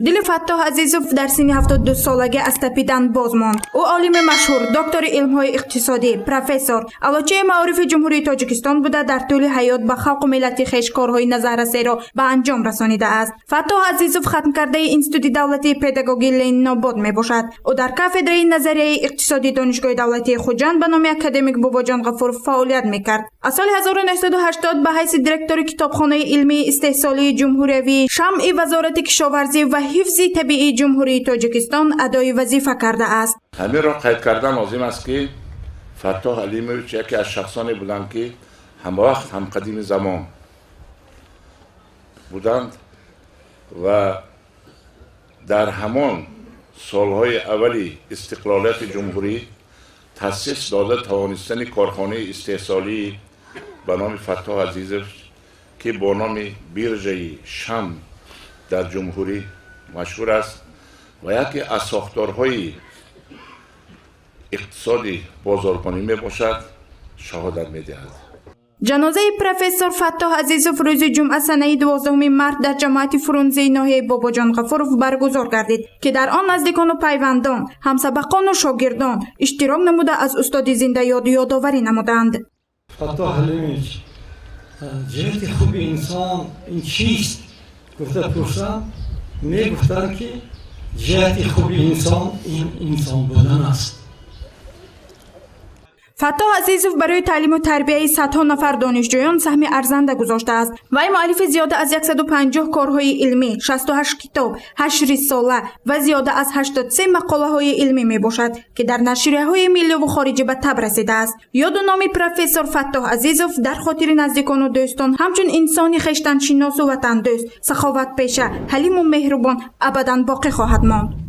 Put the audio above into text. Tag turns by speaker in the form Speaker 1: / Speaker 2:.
Speaker 1: دل فتاح عزیزوف در سن 72 سالگی از تپیدن باز ماند. او عالم مشهور، دکتر علم‌های اقتصادی، پروفسور، اعلاچه معارف جمهوری تاجیکستان بوده. در طول حیات به خلق و ملت خویش کارهای نظررسی را به انجام رسانیده است. فتاح عزیزوف ختم کرده انستیتوت دولتی پداگوژی لنین آباد میباشد. او در کافدره نظریه اقتصادی دانشگاه دولتی خوجند به نام اکادمیک باباجان غفورов فعالیت میکرد. از سال 1980 به حیث دیرکتور کتابخانه علمی استحصالی جمهوری شمع وزارت کشاورزی و حفظ طبیعی جمهوری تاجیکستان ادای وظیفه کرده است.
Speaker 2: همین را قید کردن لازم است که فتاح علیمویچ یکی از شخصانی بودند که هم وقت هم قدیم زمان بودند و در همان سالهای اولی استقلالیت جمهوری تأسیس داده توانستن کارخانه استحصالی به نام فتاح عزیزوف که با نام بیرژه شمع در جمهوری مشهور است و یکی از ساختارهای اقتصادی بازارگانی می باشد شهادت می دهد.
Speaker 1: جنازه پروفسور فتاح عزیزوف روز جمعه سنه 12 مارس در جماعت فرونزه ناحیه باباجان غفورov برگزار گردید که در آن نزدیکان و پیوندان، همسبقان و شاگردان اشتراک نموده از استاد زنده یادآوری نمودند.
Speaker 3: فتاح علیمویچ جهت خوب انسان این چیست گفته پرسم میگفتند که جهت خوب انسان این انسان بودن است.
Speaker 1: فتاح عزیزوف برای تعلیم و تربیت صدها نفر دانشجویان سهم ارزنده گذاشته است. وی مؤلف زیاده از 150 کارهای علمی، 68 کتاب، 8 رساله و زیاده از 83 مقاله های علمی می باشد که در نشریه‌های ملی و خارجی به تب رسیده است. یاد و نام پروفسور فتاح عزیزوف در خاطر نزدیکان و دوستان همچون انسانی خویشتن‌شناس و وطن دوست، سخاوت پیشه، حلیم و مهربان ابداً باقی خواهد ماند.